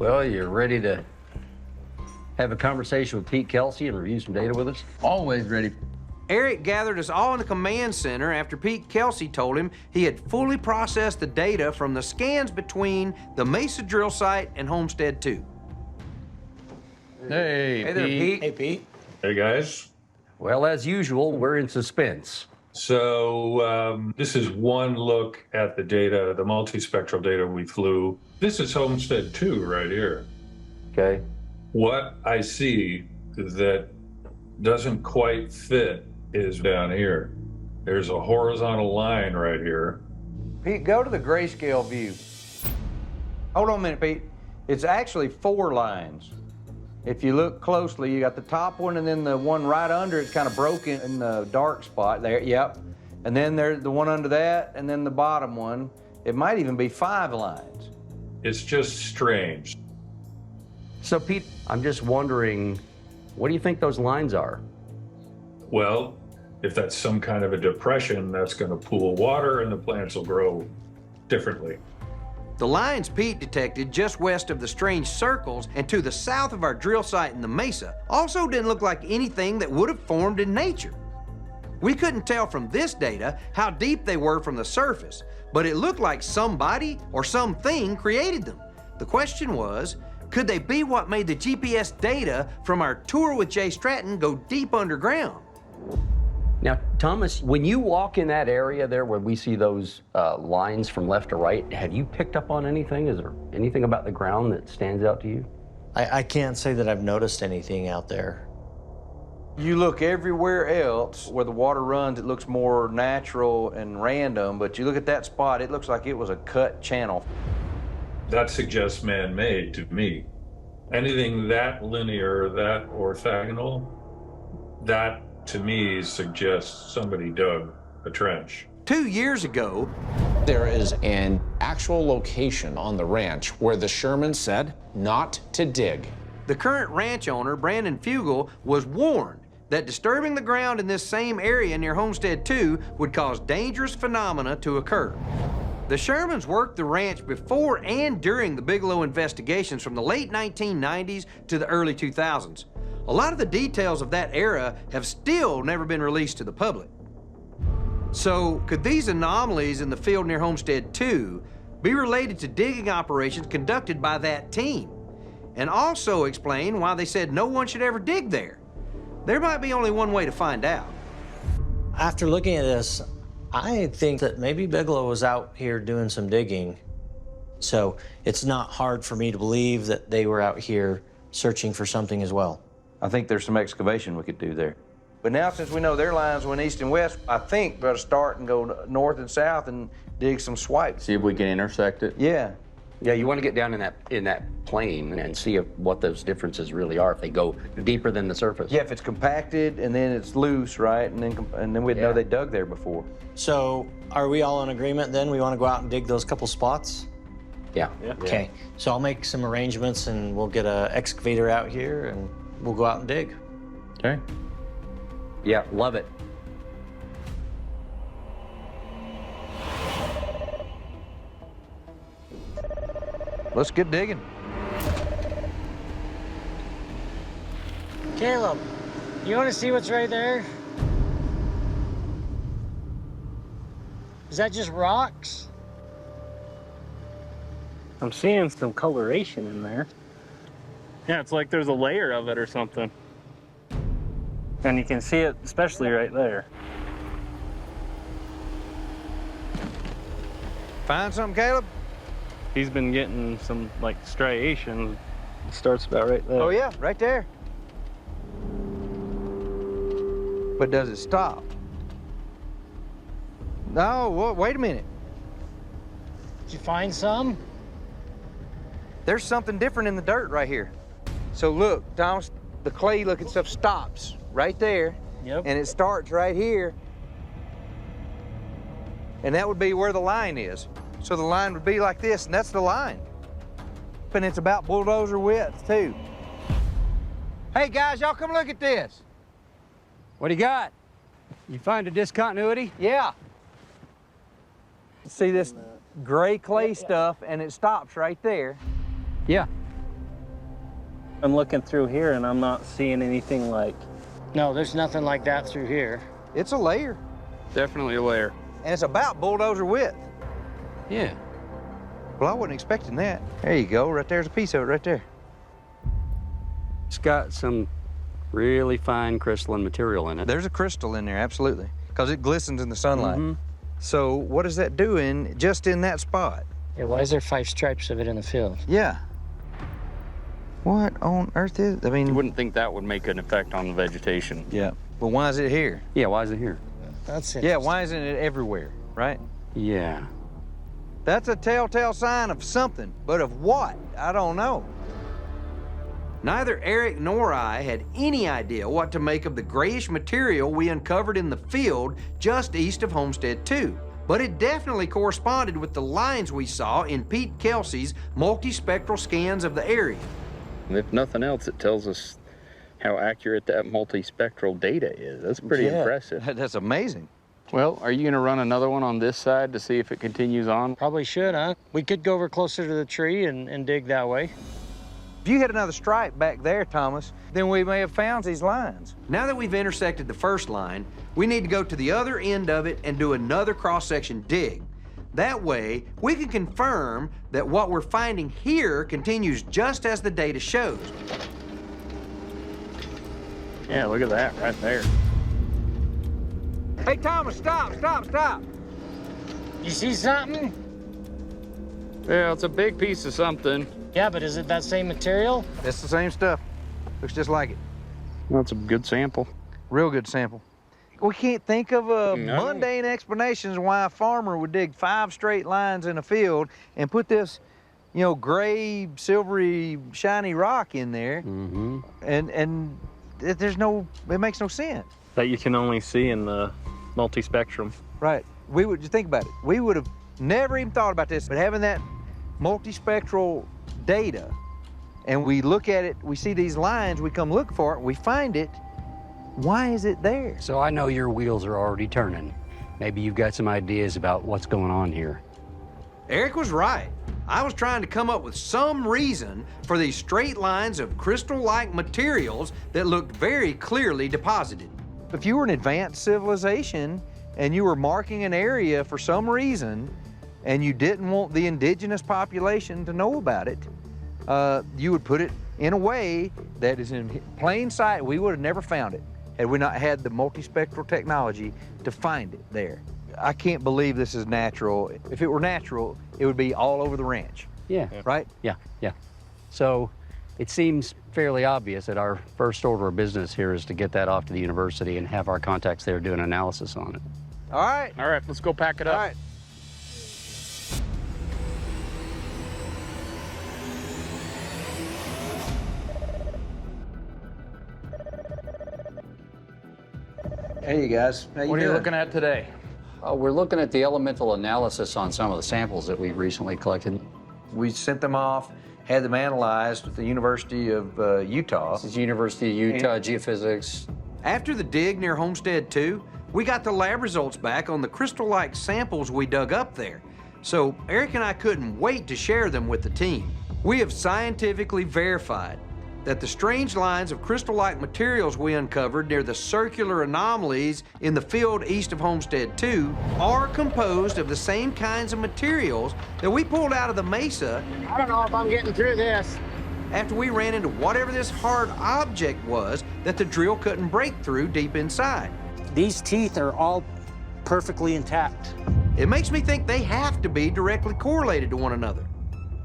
Well, you're ready to have a conversation with Pete Kelsey and review some data with us? Always ready. Eric gathered us all in the command center after Pete Kelsey told him he had fully processed the data from the scans between the Mesa drill site and Homestead 2. Hey, Hey there, Pete. Hey, Pete. Hey, guys. Well, as usual, we're in suspense. So this is one look at the data, the multispectral data we flew. This is Homestead 2 right here. Okay. What I see that doesn't quite fit is down here. There's a horizontal line right here. Pete, go to the grayscale view. Hold on a minute, Pete. It's actually 4 lines. If you look closely, you got the top one, and then the one right under it's kind of broken in the dark spot there. Yep. And then there's the one under that, and then the bottom one. It might even be 5 lines. It's just strange. So, Pete, I'm just wondering, what do you think those lines are? Well, if that's some kind of a depression, that's going to pool water and the plants will grow differently. The lines Pete detected just west of the strange circles and to the south of our drill site in the Mesa also didn't look like anything that would have formed in nature. We couldn't tell from this data how deep they were from the surface, but it looked like somebody or something created them. The question was, could they be what made the GPS data from our tour with Jay Stratton go deep underground? Now, Thomas, when you walk in that area there where we see those lines from left to right, have you picked up on anything? Is there anything about the ground that stands out to you? I can't say that I've noticed anything out there. You look everywhere else where the water runs, it looks more natural and random, but you look at that spot, it looks like it was a cut channel. That suggests man-made to me. Anything that linear, that orthogonal, that to me suggests somebody dug a trench. 2 years ago, There is an actual location on the ranch where the Sherman said not to dig. the current ranch owner, Brandon Fugel, was warned that disturbing the ground in this same area near Homestead 2 would cause dangerous phenomena to occur. The Shermans worked the ranch before and during the Bigelow investigations from the late 1990s to the early 2000s. A lot of the details of that era have still never been released to the public. So, could these anomalies in the field near Homestead 2 be related to digging operations conducted by that team? And also explain why they said no one should ever dig there. There might be only one way to find out. After looking at this, I think that maybe Bigelow was out here doing some digging. So it's not hard for me to believe that they were out here searching for something as well. I think there's some excavation we could do there. But now, since we know their lines went east and west, I think we ought to start and go north and south and dig some swipes. See if we can intersect it. Yeah. Yeah, you want to get down in that plane and see what those differences really are, if they go deeper than the surface. Yeah, if it's compacted and then it's loose, right? And then we'd know they dug there before. So are we all in agreement then? We want to go out and dig those couple spots? Yeah. Okay, so I'll make some arrangements and we'll get an excavator out here and we'll go out and dig. Okay. Yeah, love it. Let's get digging. Caleb, you want to see what's right there? Is that just rocks? I'm seeing some coloration in there. Yeah, it's like there's a layer of it or something. And you can see it especially right there. Find something, Caleb? He's been getting some like striations. It starts about right there. Oh yeah, right there. But does it stop? No, wait a minute. Did you find some? There's something different in the dirt right here. So look, Thomas, the clay looking stuff stops right there. Yep. And it starts right here. And that would be where the line is. So the line would be like this, and that's the line. And it's about bulldozer width, too. Hey, guys, y'all come look at this. What do you got? You find a discontinuity? Yeah. See this gray clay stuff, and it stops right there. Yeah. I'm looking through here and I'm not seeing anything like... No, there's nothing like that through here. It's a layer, Definitely a layer. and it's about bulldozer width. Yeah. Well, I wasn't expecting that. There you go. Right there's a piece of it right there. It's got some really fine crystalline material in it. There's a crystal in there, absolutely, because it glistens in the sunlight. Mhm. So what is that doing just in that spot? Yeah, why is there 5 stripes of it in the field? Yeah. What on earth is? I You mean, wouldn't think that would make an effect on the vegetation. yeah. Well, why is it here? Yeah, why is it here? That's it. Yeah, why isn't it everywhere? Right. Yeah. That's a telltale sign of something, but of what? I don't know. Neither Eric nor I had any idea what to make of the grayish material we uncovered in the field just east of Homestead 2. But it definitely corresponded with the lines we saw in Pete Kelsey's multispectral scans of the area. If nothing else, it tells us how accurate that multispectral data is. That's pretty impressive. That's amazing. Well, are you going to run another one on this side to see if it continues on? Probably should, huh? We could go over closer to the tree and dig that way. If you had another stripe back there, Thomas, then we may have found these lines. Now that we've intersected the first line, we need to go to the other end of it and do another cross-section dig. That way, we can confirm that what we're finding here continues just as the data shows. Yeah, look at that right there. Hey, Thomas, stop. You see something? Yeah, it's a big piece of something. Yeah, but is it that same material? It's the same stuff. Looks just like it. That's a good sample. Real good sample. We can't think of No. mundane explanations why a farmer would dig 5 straight lines in a field and put this, gray, silvery, shiny rock in there. Mm-hmm. And it makes no sense. that you can only see in the multispectrum. Right. We would just think about it. We would have never even thought about this, but having that multispectral data, and we look at it, we see these lines, we come look for it, we find it. Why is it there? So I know your wheels are already turning. Maybe you've got some ideas about what's going on here. Eric was right. I was trying to come up with some reason for these straight lines of crystal-like materials that looked very clearly deposited. If you were an advanced civilization and you were marking an area for some reason and you didn't want the indigenous population to know about it, you would put it in a way that is in plain sight. We would have never found it had we not had the multispectral technology to find it there. I can't believe this is natural. If it were natural, it would be all over the ranch. Yeah. Right? Yeah. So it seems fairly obvious that our first order of business here is to get that off to the university and have our contacts there do an analysis on it. All right. All right, let's go pack it up. All right. Hey, you guys. How What are you looking at today? We're looking at the elemental analysis on some of the samples that we've recently collected. We sent them off, had them analyzed at the University of Utah. This is University of Utah Geophysics. After the dig near Homestead 2, we got the lab results back on the crystal-like samples we dug up there. So Eric and I couldn't wait to share them with the team. We have scientifically verified that the strange lines of crystal-like materials we uncovered near the circular anomalies in the field east of Homestead 2 are composed of the same kinds of materials that we pulled out of the mesa I don't know if I'm getting through this. after we ran into whatever this hard object was that the drill couldn't break through deep inside. These teeth are all perfectly intact. It makes me think they have to be directly correlated to one another.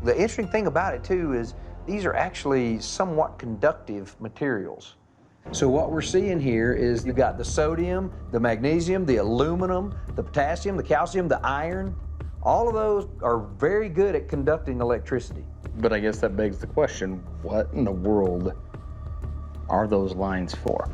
The interesting thing about it, too, is these are actually somewhat conductive materials. So what we're seeing here is you've got the sodium, the magnesium, the aluminum, the potassium, the calcium, the iron. All of those are very good at conducting electricity. But I guess that begs the question, what in the world are those lines for?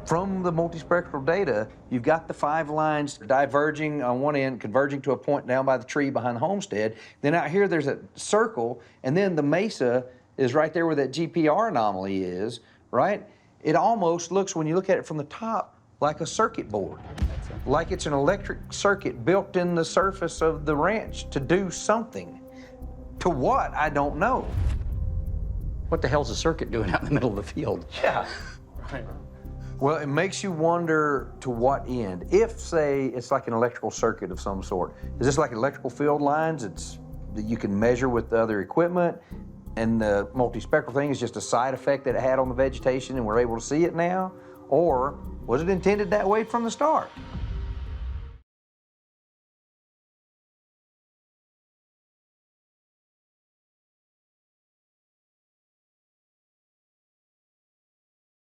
From the multispectral data, you've got the 5 lines diverging on one end, converging to a point down by the tree behind the homestead. Then out here, there's a circle, and then the mesa is right there where that GPR anomaly is, right? It almost looks, when you look at it from the top, like a circuit board. Like it's an electric circuit built in the surface of the ranch to do something. To what, I don't know. What the hell's a circuit doing out in the middle of the field? Yeah. Well, it makes you wonder to what end. If, say, it's like an electrical circuit of some sort, is this like electrical field lines that you can measure with the other equipment, and the multispectral thing is just a side effect that it had on the vegetation and we're able to see it now? Or was it intended that way from the start?